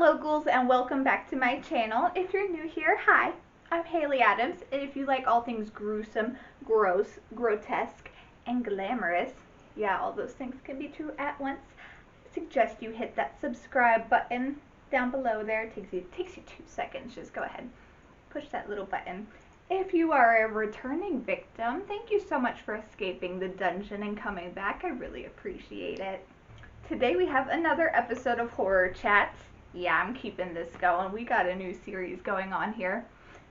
Hello ghouls and welcome back to my channel. If you're new here, hi, I'm Haley Adams, and if you like all things gruesome, gross, grotesque, and glamorous, yeah, all those things can be true at once, I suggest you hit that subscribe button down below there. It takes you 2 seconds. Just go ahead, push that little button. If you are a returning victim, thank you so much for escaping the dungeon and coming back. I really appreciate it. Today we have another episode of Horror Chats. Yeah, I'm keeping this going. We got a new series going on here.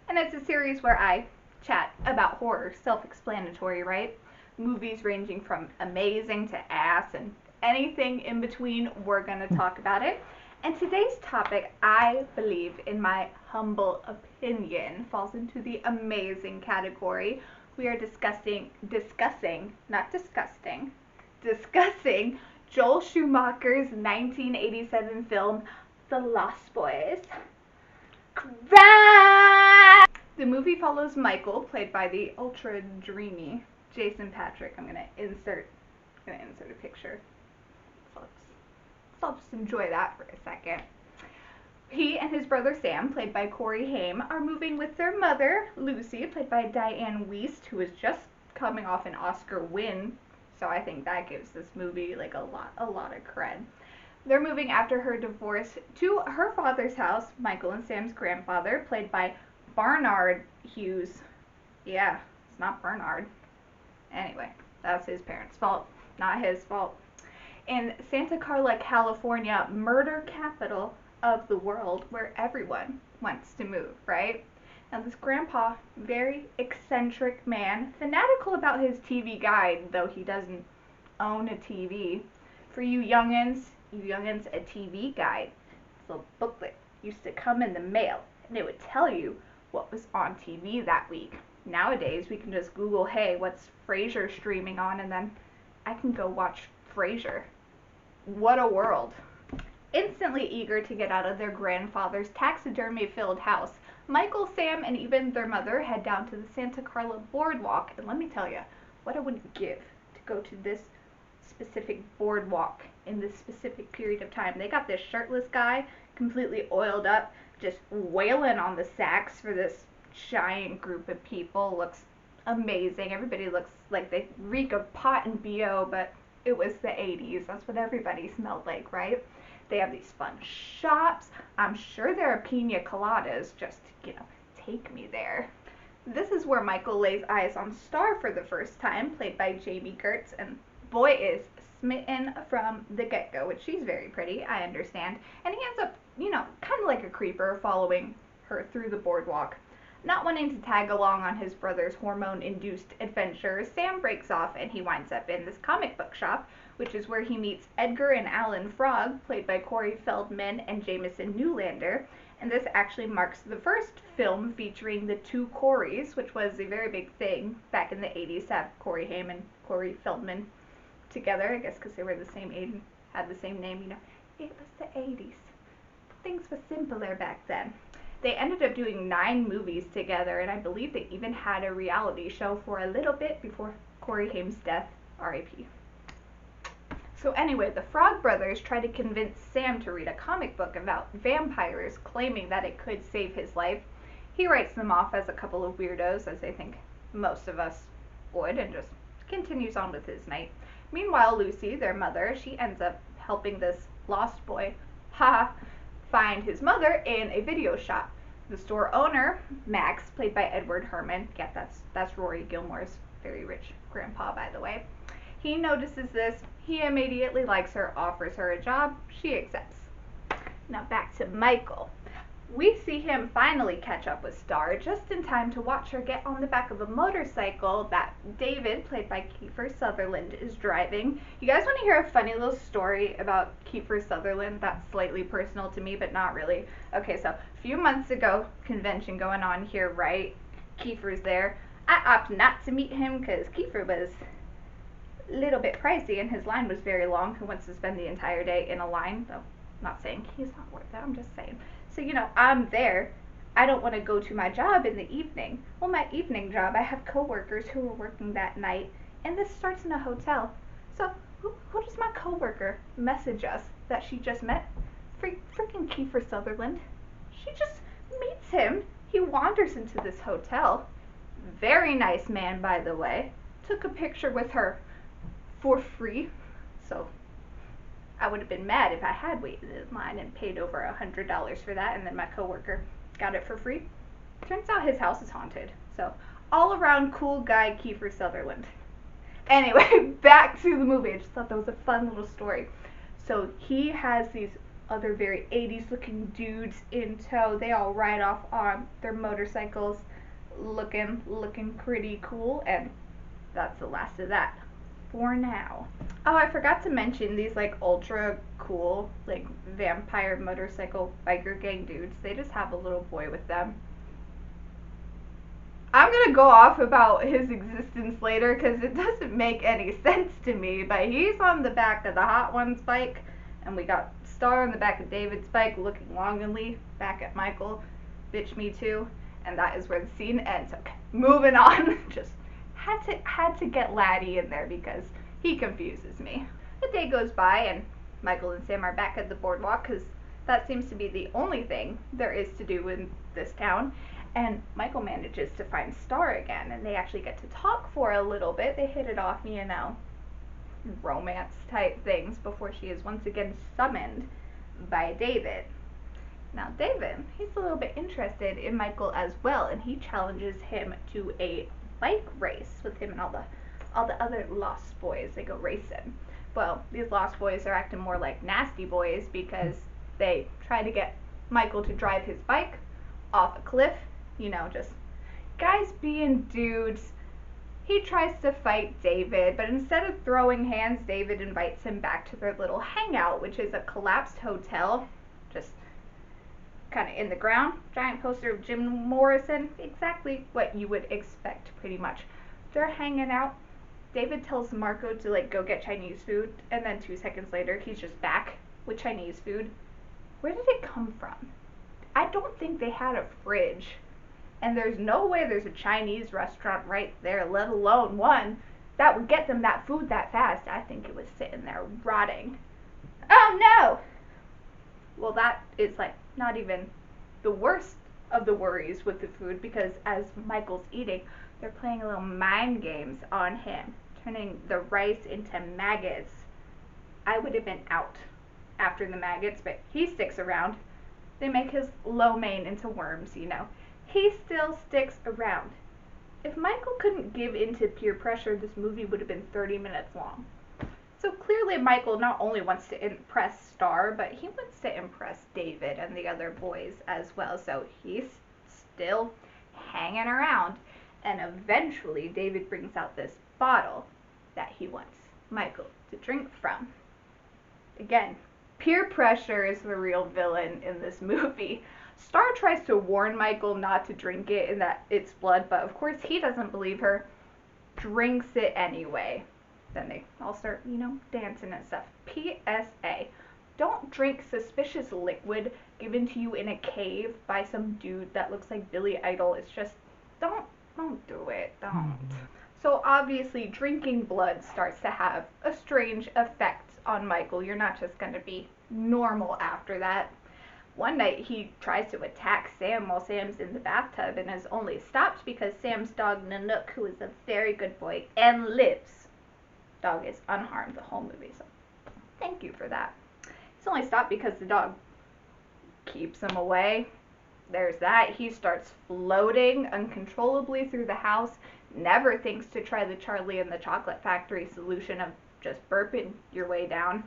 And it's a series where I chat about horror. Self-explanatory, right? Movies ranging from amazing to ass and anything in between, we're going to talk about it. And today's topic, I believe, in my humble opinion, falls into the amazing category. We are discussing Joel Schumacher's 1987 film, The Lost Boys. Crap! The movie follows Michael, played by the ultra dreamy Jason Patric. I'm gonna insert a picture. So let's just enjoy that for a second. He and his brother Sam, played by Corey Haim, are moving with their mother, Lucy, played by Diane Wiest, who is just coming off an Oscar win. So I think that gives this movie like a lot of cred. They're moving after her divorce to her father's house, Michael and Sam's grandfather, played by Barnard Hughes. Yeah, it's not Bernard. Anyway, that's his parents' fault, not his fault. In Santa Carla, California, murder capital of the world, where everyone wants to move, right? Now this grandpa, very eccentric man, fanatical about his TV guide, though he doesn't own a TV. For you youngins, a TV guide, this little booklet used to come in the mail, and it would tell you what was on TV that week. Nowadays, we can just Google, hey, what's Frasier streaming on, and then I can go watch Frasier. What a world. Instantly eager to get out of their grandfather's taxidermy-filled house, Michael, Sam, and even their mother head down to the Santa Carla boardwalk, and let me tell you, what I wouldn't give to go to this specific boardwalk in this specific period of time. They got this shirtless guy, completely oiled up, just wailing on the sax for this giant group of people. Looks amazing. Everybody looks like they reek of pot and BO, but it was the 80s. That's what everybody smelled like, right? They have these fun shops. I'm sure there are pina coladas. Just, take me there. This is where Michael lays eyes on Star for the first time, played by Jamie Gertz, and boy is smitten from the get-go, which she's very pretty, I understand. And he ends up, kind of like a creeper, following her through the boardwalk. Not wanting to tag along on his brother's hormone-induced adventures, Sam breaks off and he winds up in this comic book shop, which is where he meets Edgar and Alan Frog, played by Corey Feldman and Jameson Newlander. And this actually marks the first film featuring the two Coreys, which was a very big thing back in the 80s to have Corey Haim and Corey Feldman together, I guess because they were the same age and had the same name, It was the 80s. Things were simpler back then. They ended up doing 9 movies together, and I believe they even had a reality show for a little bit before Corey Haim's death, R.I.P. So anyway, the Frog Brothers try to convince Sam to read a comic book about vampires, claiming that it could save his life. He writes them off as a couple of weirdos, as I think most of us would, and just continues on with his night. Meanwhile, Lucy, their mother, she ends up helping this lost boy, find his mother in a video shop. The store owner, Max, played by Edward Herrmann, yeah, that's Rory Gilmore's very rich grandpa, by the way. He notices this, he immediately likes her, offers her a job, she accepts. Now back to Michael. We see him finally catch up with Star just in time to watch her get on the back of a motorcycle that David, played by Kiefer Sutherland, is driving. You guys want to hear a funny little story about Kiefer Sutherland? That's slightly personal to me, but not really. Okay, so a few months ago, convention going on here, right? Kiefer's there. I opted not to meet him because Kiefer was a little bit pricey and his line was very long. Who wants to spend the entire day in a line? Though, I'm not saying he's not worth it, I'm just saying. So, I'm there. I don't want to go to my job in the evening. Well, my evening job, I have coworkers who are working that night, and this starts in a hotel. So, who does my coworker message us that she just met? freaking Kiefer Sutherland. She just meets him. He wanders into this hotel. Very nice man, by the way. Took a picture with her for free. So I would have been mad if I had waited in line and paid over $100 for that, and then my coworker got it for free. Turns out his house is haunted. So all around cool guy Kiefer Sutherland. Anyway, back to the movie. I just thought that was a fun little story. So he has these other very 80s looking dudes in tow. They all ride off on their motorcycles looking pretty cool, and that's the last of that for now. Oh, I forgot to mention these like ultra cool like vampire motorcycle biker gang dudes. They just have a little boy with them. I'm gonna go off about his existence later because it doesn't make any sense to me, but he's on the back of the Hot Ones bike, and we got Star on the back of David's bike looking longingly back at Michael. Bitch, me too. And that is where the scene ends. Okay, moving on. Just had to get Laddie in there because he confuses me. The day goes by and Michael and Sam are back at the boardwalk because that seems to be the only thing there is to do in this town. And Michael manages to find Star again, and they actually get to talk for a little bit. They hit it off, romance type things before she is once again summoned by David. Now David, he's a little bit interested in Michael as well, and he challenges him to a bike race with him and all the other Lost Boys. They go racing. Well, these Lost Boys are acting more like nasty boys because they try to get Michael to drive his bike off a cliff. Just guys being dudes. He tries to fight David, but instead of throwing hands, David invites him back to their little hangout, which is a collapsed hotel, just kind of in the ground. Giant poster of Jim Morrison, exactly what you would expect, pretty much. They're hanging out. David tells Marco to go get Chinese food, and then 2 seconds later, he's just back with Chinese food. Where did it come from? I don't think they had a fridge. And there's no way there's a Chinese restaurant right there, let alone one that would get them that food that fast. I think it was sitting there rotting. Oh no! Well, that is not even the worst of the worries with the food, because as Michael's eating, they're playing little mind games on him, turning the rice into maggots. I would have been out after the maggots, but he sticks around. They make his lo mein into worms, He still sticks around. If Michael couldn't give in to peer pressure, this movie would have been 30 minutes long. So clearly Michael not only wants to impress Star, but he wants to impress David and the other boys as well. So he's still hanging around. And eventually David brings out this bottle that he wants Michael to drink from. Again, peer pressure is the real villain in this movie. Star tries to warn Michael not to drink it and that it's blood, but of course he doesn't believe her. Drinks it anyway. Then they all start, dancing and stuff. PSA. Don't drink suspicious liquid given to you in a cave by some dude that looks like Billy Idol. It's just, don't do it. Don't. So obviously drinking blood starts to have a strange effect on Michael. You're not just going to be normal after that. One night he tries to attack Sam while Sam's in the bathtub and is only stopped because Sam's dog Nanook, who is a very good boy and lives. Dog is unharmed the whole movie, so thank you for that. He's only stopped because the dog keeps him away. There's that. He starts floating uncontrollably through the house, never thinks to try the Charlie and the Chocolate Factory solution of just burping your way down.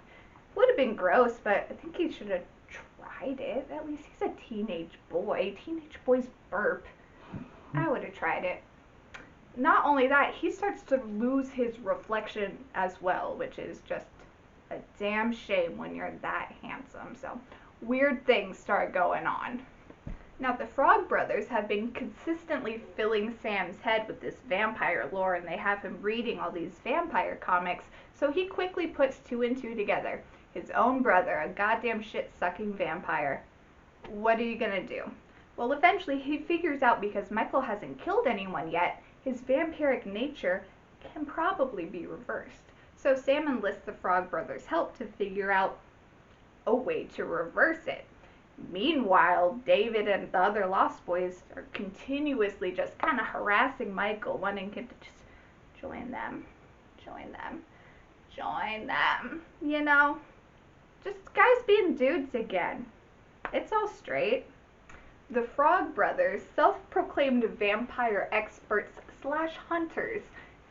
Would have been gross, but I think he should have tried it. At least he's a teenage boy. Teenage boys burp. I would have tried it. Not only that, he starts to lose his reflection as well, which is just a damn shame when you're that handsome. So weird things start going on. Now the Frog Brothers have been consistently filling Sam's head with this vampire lore, and they have him reading all these vampire comics, so he quickly puts 2 and 2 together. His own brother, a goddamn shit-sucking vampire. What are you gonna do? Well, eventually he figures out, because Michael hasn't killed anyone yet, his vampiric nature can probably be reversed. So Sam enlists the Frog Brothers' help to figure out a way to reverse it. Meanwhile, David and the other Lost Boys are continuously just kind of harassing Michael, wanting him to just join them, join them, join them. You know, just guys being dudes again. It's all straight. The Frog Brothers, self-proclaimed vampire experts slash hunters,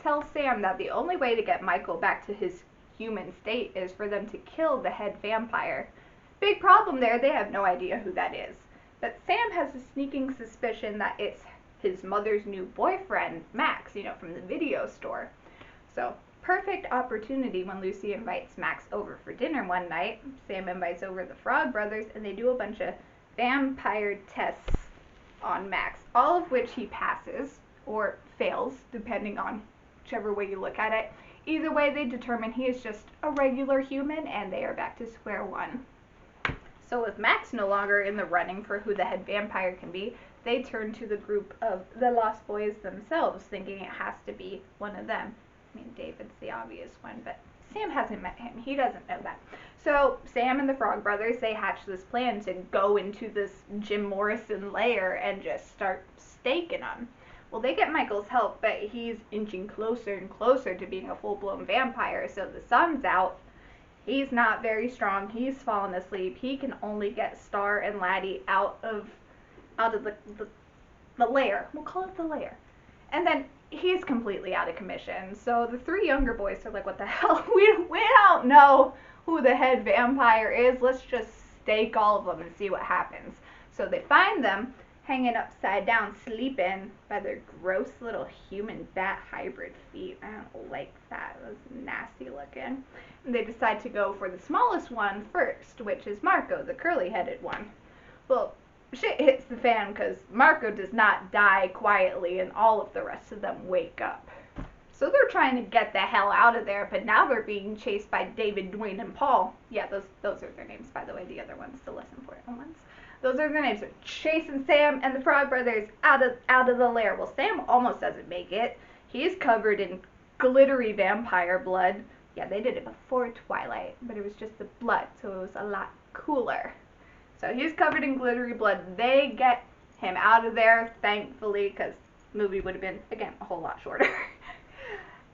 tell Sam that the only way to get Michael back to his human state is for them to kill the head vampire. Big problem there, they have no idea who that is. But Sam has a sneaking suspicion that it's his mother's new boyfriend, Max, you know, from the video store. So, perfect opportunity when Lucy invites Max over for dinner one night. Sam invites over the Frog Brothers, and they do a bunch of vampire tests on Max, all of which he passes, or fails, depending on whichever way you look at it. Either way, they determine he is just a regular human, and they are back to square one. So with Max no longer in the running for who the head vampire can be, they turn to the group of the Lost Boys themselves, thinking it has to be one of them. I mean, David's the obvious one, but Sam hasn't met him. He doesn't know that. So Sam and the Frog Brothers, they hatch this plan to go into this Jim Morrison lair and just start staking him. Well, they get Michael's help, but he's inching closer and closer to being a full-blown vampire, so the sun's out. He's not very strong. He's fallen asleep. He can only get Star and Laddie out of the lair. We'll call it the lair. And then he's completely out of commission. So the three younger boys are like, what the hell? We don't know who the head vampire is. Let's just stake all of them and see what happens. So they find them hanging upside down, sleeping by their gross little human bat hybrid feet. I don't like that. It was nasty looking. And they decide to go for the smallest one first, which is Marco, the curly-headed one. Well, shit hits the fan because Marco does not die quietly and all of the rest of them wake up. So they're trying to get the hell out of there, but now they're being chased by David, Dwayne, and Paul. Yeah, those are their names, by the way. The other one's the less important ones. Those are their names. They're chasing Sam and the Frog Brothers out of the lair. Well, Sam almost doesn't make it. He's covered in glittery vampire blood. Yeah, they did it before Twilight, but it was just the blood, so it was a lot cooler. So he's covered in glittery blood. They get him out of there, thankfully, because the movie would have been, again, a whole lot shorter.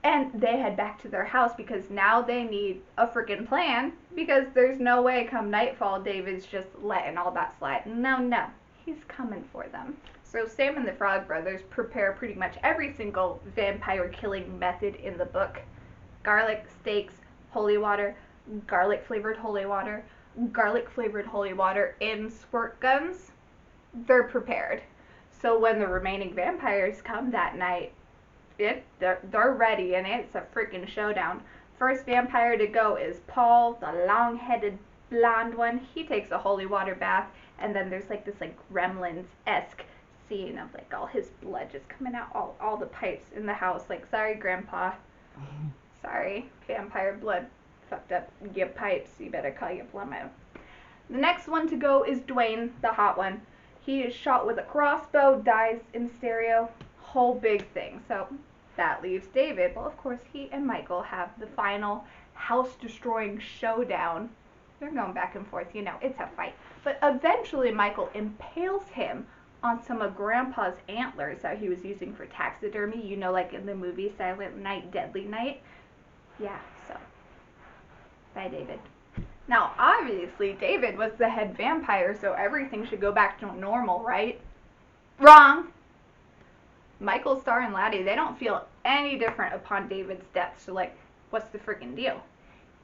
And they head back to their house because now they need a freaking plan, because there's no way come nightfall David's just letting all that slide. No, he's coming for them. So Sam and the Frog Brothers prepare pretty much every single vampire killing method in the book. Garlic, steaks, holy water, garlic flavored holy water, and squirt guns. They're prepared. So when the remaining vampires come that night, they're ready, and it's a freaking showdown. First vampire to go is Paul, the long-headed blonde one. He takes a holy water bath, and then there's like this like Gremlins-esque scene of like all his blood just coming out all the pipes in the house. Like, sorry, Grandpa. Sorry, vampire blood fucked up your pipes. You better call your plumber. The next one to go is Dwayne, the hot one. He is shot with a crossbow, dies in stereo. Whole big thing. So that leaves David. Well, of course, he and Michael have the final house-destroying showdown. They're going back and forth, you know, it's a fight. But eventually Michael impales him on some of Grandpa's antlers that he was using for taxidermy, you know, like in the movie Silent Night, Deadly Night. Yeah, so bye, David. Now, obviously, David was the head vampire, so everything should go back to normal, right? Wrong! Michael, Star, and Laddie, they don't feel any different upon David's death, so, like, what's the freaking deal?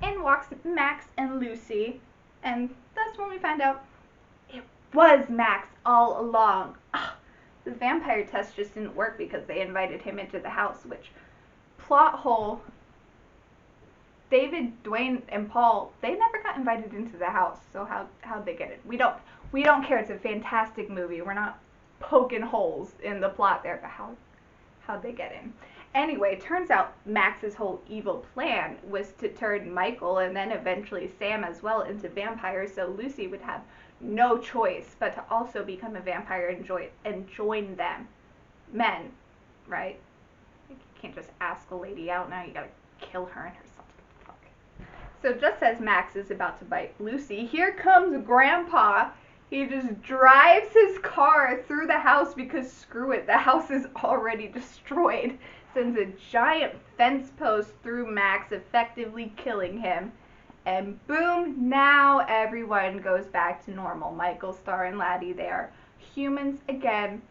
In walks Max and Lucy, and that's when we find out it was Max all along. Ugh, the vampire test just didn't work because they invited him into the house, which, plot hole, David, Dwayne, and Paul, they never got invited into the house, so how'd they get it? We don't care. It's a fantastic movie. We're not poking holes in the plot there, but how'd they get in? Anyway, turns out Max's whole evil plan was to turn Michael and then eventually Sam as well into vampires, so Lucy would have no choice but to also become a vampire and join them. Men, right? You can't just ask a lady out now, you gotta kill her and herself. Fuck. So just as Max is about to bite Lucy, here comes Grandpa. He just drives his car through the house because screw it, the house is already destroyed. Sends a giant fence post through Max, effectively killing him. And boom, now everyone goes back to normal. Michael, Star, and Laddie, they are humans again.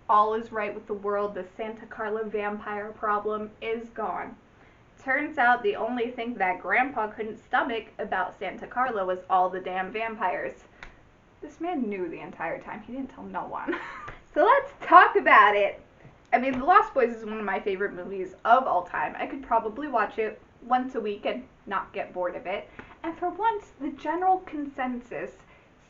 All is right with the world. The Santa Carla vampire problem is gone. Turns out the only thing that Grandpa couldn't stomach about Santa Carla was all the damn vampires. This man knew the entire time. He didn't tell no one. So let's talk about it. I mean, The Lost Boys is one of my favorite movies of all time. I could probably watch it once a week and not get bored of it. And for once, the general consensus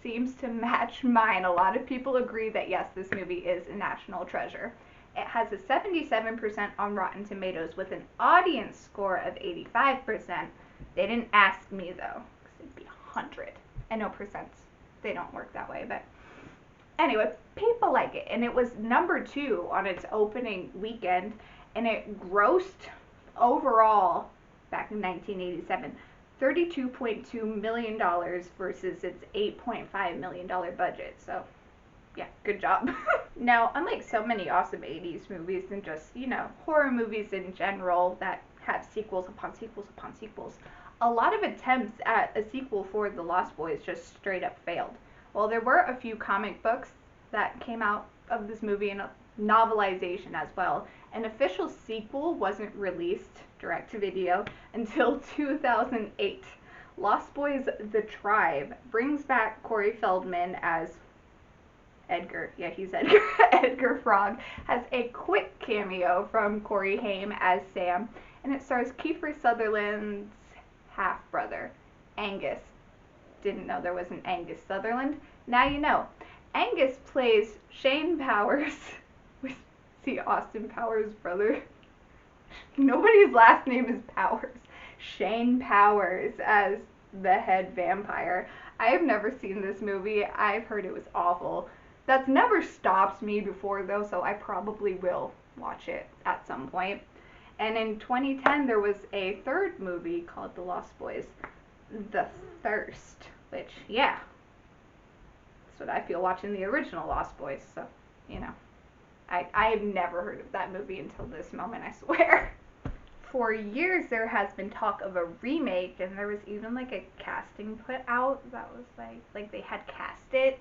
seems to match mine. A lot of people agree that yes, this movie is a national treasure. It has a 77% on Rotten Tomatoes with an audience score of 85%. They didn't ask me though, because it'd be 100. I know percents, they don't work that way, but anyway, people like it. And it was number 2 on its opening weekend, and it grossed overall back in 1987 $32.2 million versus its $8.5 million budget. So yeah, good job. Now, unlike so many awesome 80s movies and just, you know, horror movies in general that have sequels upon sequels upon sequels, a lot of attempts at a sequel for The Lost Boys just straight up failed. While there were a few comic books that came out of this movie and a novelization as well, an official sequel wasn't released direct to video until 2008. Lost Boys The Tribe brings back Corey Feldman as Edgar. Yeah, he's Edgar. Edgar Frog has a quick cameo from Corey Haim as Sam, and it stars Kiefer Sutherland's half-brother, Angus. Didn't know there was an Angus Sutherland. Now you know. Angus plays Shane Powers, see Austin Powers' brother. Nobody's last name is Powers. Shane Powers as the head vampire. I have never seen this movie. I've heard it was awful. That's never stopped me before though, so I probably will watch it at some point. And in 2010 there was a third movie called The Lost Boys, The Thirst, which, yeah, that's what I feel watching the original Lost Boys, so, you know. I have never heard of that movie until this moment, I swear. For years there has been talk of a remake, and there was even like a casting put out that was like they had cast it,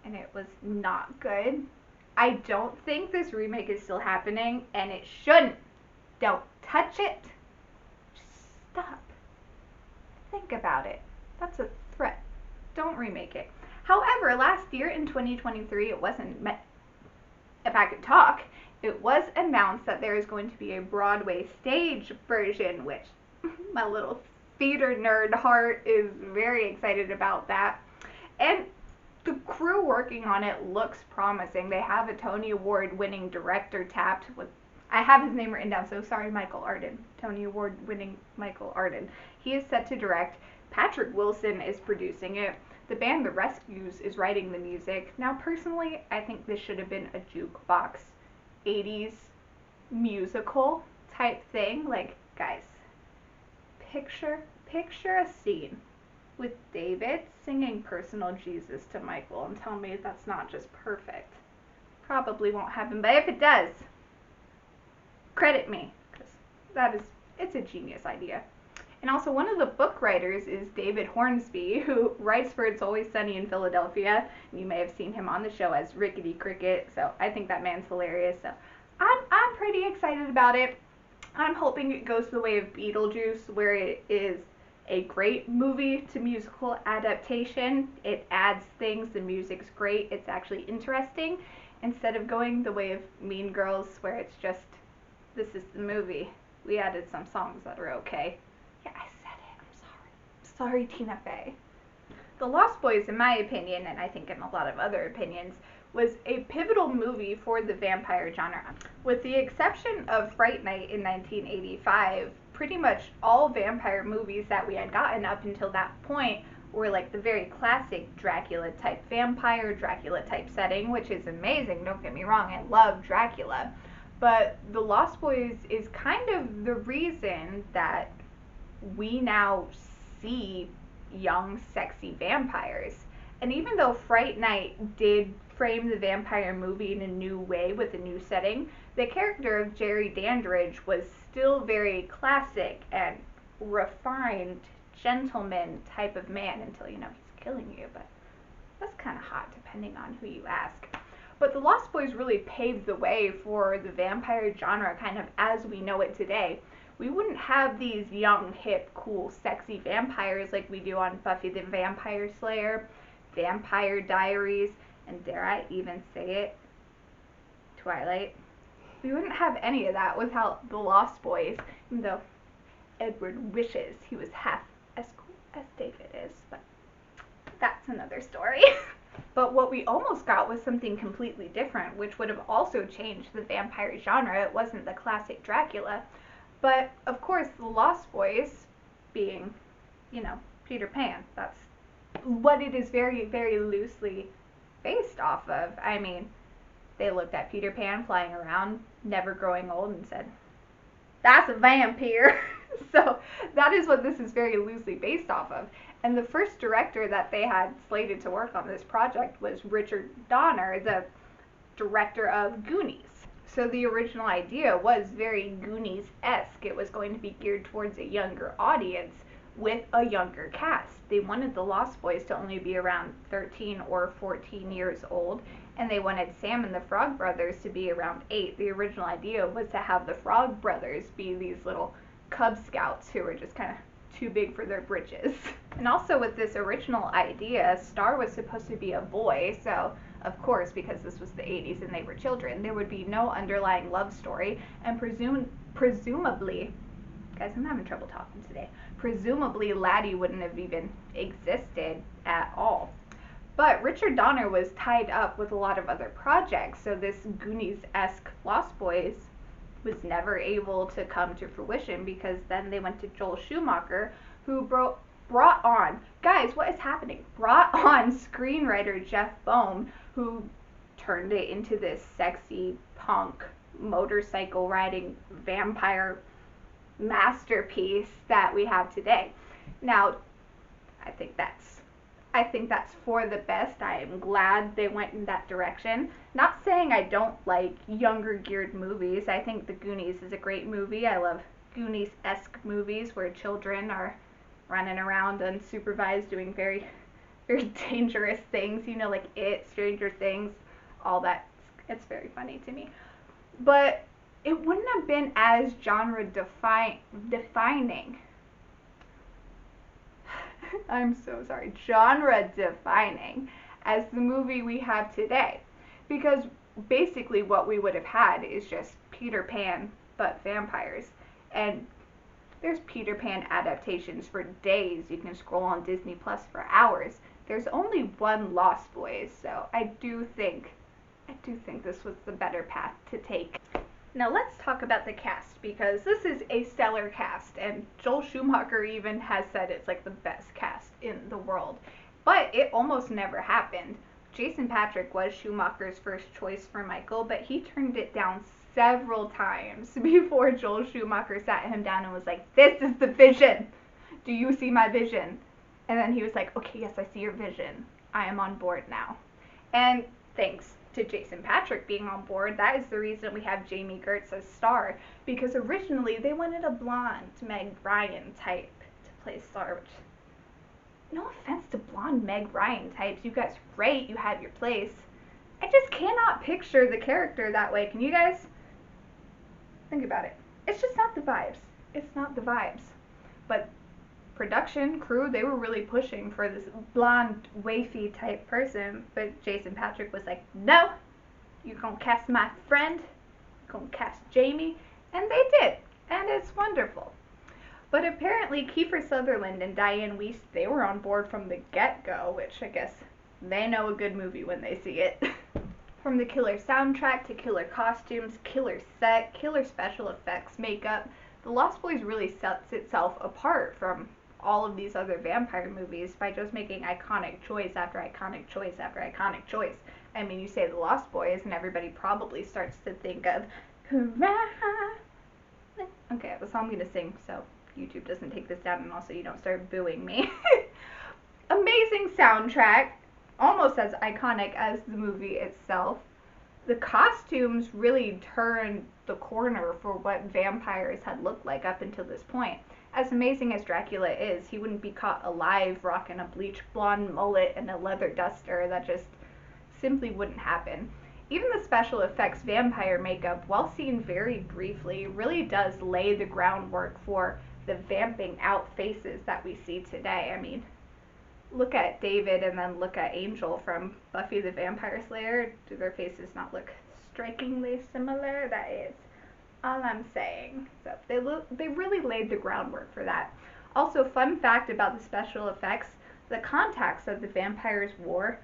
and it was not good. I don't think this remake is still happening, and it shouldn't. Don't touch it. Just stop. Think about it. That's a threat. Don't remake it. However, last year in 2023, it wasn't meant. If I could talk, it was announced that there is going to be a Broadway stage version, which my little theater nerd heart is very excited about that. And the crew working on it looks promising. They have a Tony Award winning director tapped with, I have his name written down, so sorry, Michael Arden. Tony Award winning Michael Arden. He is set to direct. Patrick Wilson is producing it. The band The Rescues is writing the music. Now, personally, I think this should have been a jukebox 80s musical type thing. Like, guys, picture a scene with David singing Personal Jesus to Michael and tell me that's not just perfect. Probably won't happen, but if it does, credit me, because it's a genius idea. And also, one of the book writers is David Hornsby, who writes for It's Always Sunny in Philadelphia. You may have seen him on the show as Rickety Cricket, so I think that man's hilarious. So I'm pretty excited about it. I'm hoping it goes the way of Beetlejuice, where it is a great movie to musical adaptation. It adds things, the music's great, it's actually interesting, instead of going the way of Mean Girls, where it's just, this is the movie. We added some songs that are okay. Yeah, I said it. I'm sorry. Sorry, Tina Fey. The Lost Boys, in my opinion, and I think in a lot of other opinions, was a pivotal movie for the vampire genre. With the exception of Fright Night in 1985, pretty much all vampire movies that we had gotten up until that point were like the very classic Dracula type vampire, Dracula type setting, which is amazing, don't get me wrong, I love Dracula. But The Lost Boys is kind of the reason that we now see young, sexy vampires. And even though Fright Night did frame the vampire movie in a new way with a new setting, the character of Jerry Dandridge was still very classic and refined, gentleman type of man until, he's killing you. But that's kind of hot depending on who you ask. But the Lost Boys really paved the way for the vampire genre kind of as we know it today. We wouldn't have these young, hip, cool, sexy vampires like we do on Buffy the Vampire Slayer, Vampire Diaries, and dare I even say it, Twilight. We wouldn't have any of that without the Lost Boys, even though Edward wishes he was half as cool as David is, but that's another story. But what we almost got was something completely different, which would have also changed the vampire genre. It wasn't the classic Dracula. But, of course, the Lost Boys being, Peter Pan. That's what it is very, very loosely based off of. I mean, they looked at Peter Pan flying around, never growing old, and said, that's a vampire. So that is what this is very loosely based off of. And the first director that they had slated to work on this project was Richard Donner, the director of Goonies. So the original idea was very Goonies-esque. It was going to be geared towards a younger audience with a younger cast. They wanted the Lost Boys to only be around 13 or 14 years old, and they wanted Sam and the Frog Brothers to be around 8. The original idea was to have the Frog Brothers be these little Cub Scouts who were just kind of too big for their britches. And also with this original idea, Star was supposed to be a boy, so of course, because this was the 80s and they were children, there would be no underlying love story, and presumably, guys, I'm having trouble talking today, presumably Laddie wouldn't have even existed at all. But Richard Donner was tied up with a lot of other projects, so this Goonies-esque Lost Boys was never able to come to fruition, because then they went to Joel Schumacher, who brought on, guys, what is happening? Brought on screenwriter Jeff Bohm, who turned it into this sexy punk motorcycle riding vampire masterpiece that we have today. Now, I think that's for the best. I am glad they went in that direction. Not saying I don't like younger geared movies. I think The Goonies is a great movie. I love Goonies-esque movies where children are running around unsupervised doing very, very dangerous things, like It, Stranger Things, all that. It's very funny to me. But it wouldn't have been as genre defining. I'm so sorry. Genre defining as the movie we have today. Because basically what we would have had is just Peter Pan, but vampires. And there's Peter Pan adaptations for days. You can scroll on Disney Plus for hours. There's only one Lost Boys, so I do think this was the better path to take. Now let's talk about the cast, because this is a stellar cast, and Joel Schumacher even has said it's like the best cast in the world. But it almost never happened. Jason Patric was Schumacher's first choice for Michael, but he turned it down several times before Joel Schumacher sat him down and was like, this is the vision. Do you see my vision? And then he was like, okay, yes, I see your vision. I am on board now. And thanks to Jason Patric being on board, that is the reason we have Jamie Gertz as Star, because originally they wanted a blonde Meg Ryan type to play Star, which, no offense to blonde Meg Ryan types, you guys are great, you have your place. I just cannot picture the character that way. Can you guys? Think about it. It's just not the vibes. It's not the vibes. But production, crew, they were really pushing for this blonde, wafy type person, but Jason Patric was like, no, you're gonna cast my friend, you're gonna cast Jamie, and they did, and it's wonderful. But apparently Kiefer Sutherland and Diane Wiest, they were on board from the get-go, which I guess they know a good movie when they see it. From the killer soundtrack to killer costumes, killer set, killer special effects, makeup, The Lost Boys really sets itself apart from all of these other vampire movies by just making iconic choice after iconic choice after iconic choice. I mean, you say The Lost Boys and everybody probably starts to think of hurrah. Okay, that's all I'm going to sing, so YouTube doesn't take this down and also you don't start booing me. Amazing soundtrack, almost as iconic as the movie itself. The costumes really turned the corner for what vampires had looked like up until this point. As amazing as Dracula is, he wouldn't be caught alive rocking a bleach blonde mullet and a leather duster. That just simply wouldn't happen. Even the special effects vampire makeup, while seen very briefly, really does lay the groundwork for the vamping out faces that we see today. I mean, look at David and then look at Angel from Buffy the Vampire Slayer. Do their faces not look strikingly similar? That is all I'm saying. So they really laid the groundwork for that. Also, fun fact about the special effects, the contacts that the vampires wore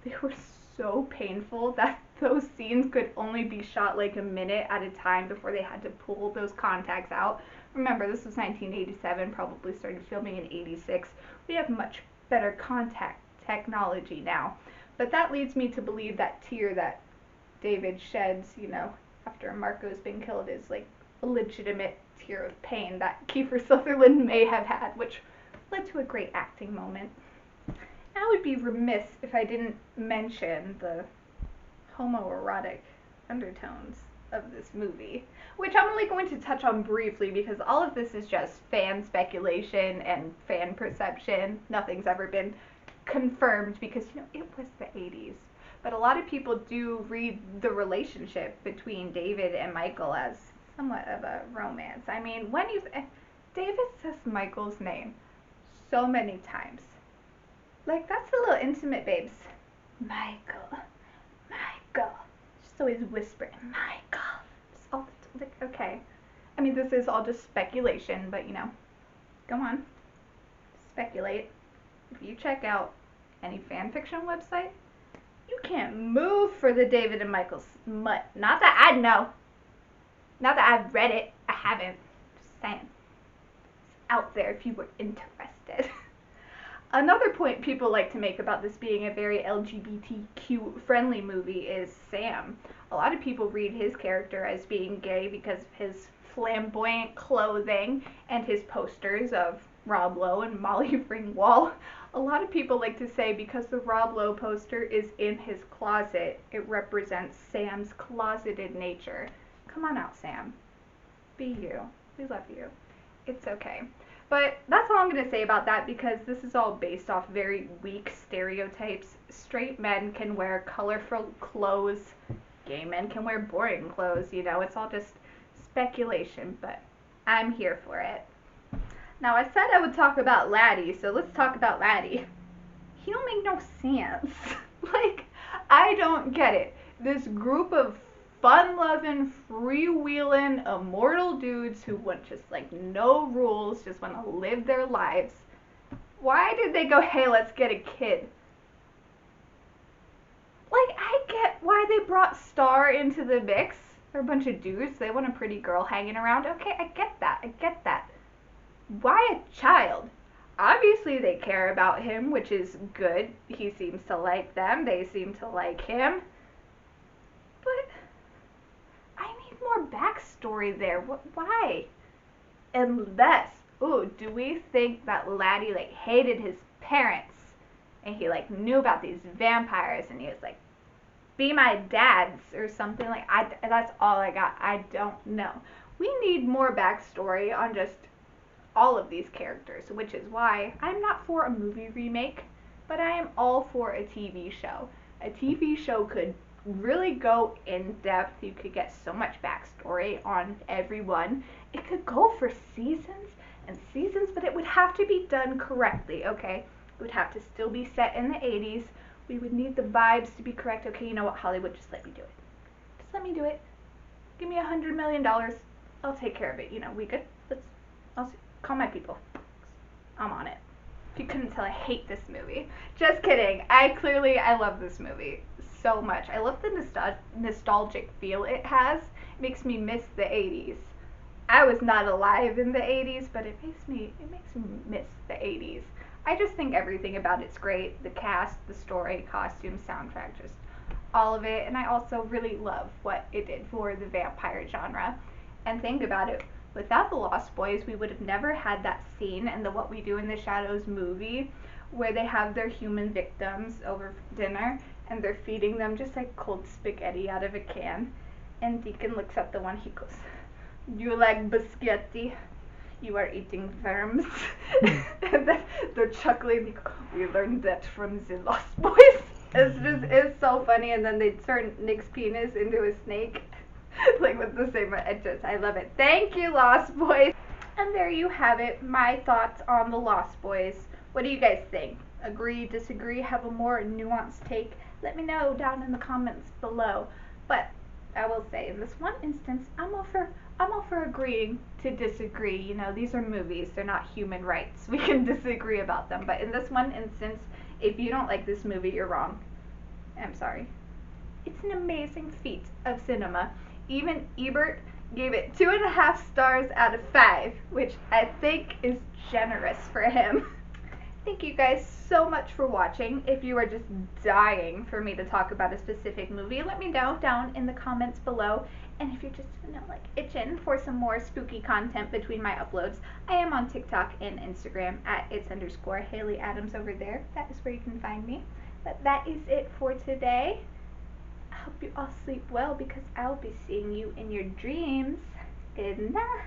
they were so painful that those scenes could only be shot like a minute at a time before they had to pull those contacts out. Remember, this was 1987, probably started filming in 86. We have much better contact technology now. But that leads me to believe that tear that David sheds, after Marco's been killed is like a legitimate tear of pain that Kiefer Sutherland may have had, which led to a great acting moment. I would be remiss if I didn't mention the homoerotic undertones of this movie, which I'm only going to touch on briefly because all of this is just fan speculation and fan perception. Nothing's ever been confirmed because, it was the 80s. But a lot of people do read the relationship between David and Michael as somewhat of a romance. I mean, David says Michael's name so many times. Like, that's a little intimate, babes. Michael. Just always whispering, Michael. Just all like, okay. I mean, this is all just speculation, but go on. Speculate. If you check out any fanfiction website, you can't move for the David and Michael smut. Not that I know. Not that I've read it. I haven't. Just saying. It's out there if you were interested. Another point people like to make about this being a very LGBTQ friendly movie is Sam. A lot of people read his character as being gay because of his flamboyant clothing and his posters of Rob Lowe and Molly Ringwald. A lot of people like to say because the Rob Lowe poster is in his closet, it represents Sam's closeted nature. Come on out, Sam. Be you. We love you. It's okay. But that's all I'm going to say about that because this is all based off very weak stereotypes. Straight men can wear colorful clothes. Gay men can wear boring clothes. It's all just speculation, but I'm here for it. Now, I said I would talk about Laddie, so let's talk about Laddie. He don't make no sense. I don't get it. This group of fun-loving, freewheeling, immortal dudes who want just no rules, just want to live their lives. Why did they go, hey, let's get a kid? I get why they brought Star into the mix. They're a bunch of dudes. They want a pretty girl hanging around. Okay, I get that. Why a child? Obviously they care about him, which is good. He seems to like them. They seem to like him. But I need more backstory there. Why? Unless, do we think that Laddie hated his parents and he knew about these vampires and he was be my dads or something? That's all I got. I don't know. We need more backstory on just all of these characters, which is why I'm not for a movie remake, but I am all for a TV show. A TV show could really go in depth. You could get so much backstory on everyone. It could go for seasons and seasons, but it would have to be done correctly, okay? It would have to still be set in the 80s. We would need the vibes to be correct. Okay, you know what, Hollywood, just let me do it. Just let me do it. Give me $100 million. I'll take care of it. We good? I'll call my people. I'm on it. If you couldn't tell, I hate this movie. Just kidding. I love this movie so much. I love the nostalgic feel it has. It makes me miss the 80s. I was not alive in the 80s, but it makes me miss the 80s. I just think everything about it's great. The cast, the story, costume, soundtrack, just all of it. And I also really love what it did for the vampire genre. And think about it, without the Lost Boys, we would have never had that scene in the What We Do in the Shadows movie where they have their human victims over dinner and they're feeding them just like cold spaghetti out of a can. And Deacon looks at the one, he goes, "You like biscotti? You are eating worms." And then they're chuckling, they go, "We learned that from the Lost Boys." It's so funny. And then they turn Nick's penis into a snake. Like with the same edges. I love it. Thank you, Lost Boys. And there you have it, my thoughts on the Lost Boys. What do you guys think? Agree, disagree, have a more nuanced take? Let me know down in the comments below. But I will say, in this one instance, I'm all for agreeing to disagree. You know, these are movies, they're not human rights. We can disagree about them. But in this one instance, if you don't like this movie, you're wrong. I'm sorry. It's an amazing feat of cinema. Even Ebert gave it 2.5 stars out of 5, which I think is generous for him. Thank you guys so much for watching. If you are just dying for me to talk about a specific movie, let me know down in the comments below. And if you're just, like itching for some more spooky content between my uploads, I am on TikTok and Instagram at its_Haley Adams over there. That is where you can find me. But that is it for today. I hope you all sleep well because I'll be seeing you in your dreams. Good night.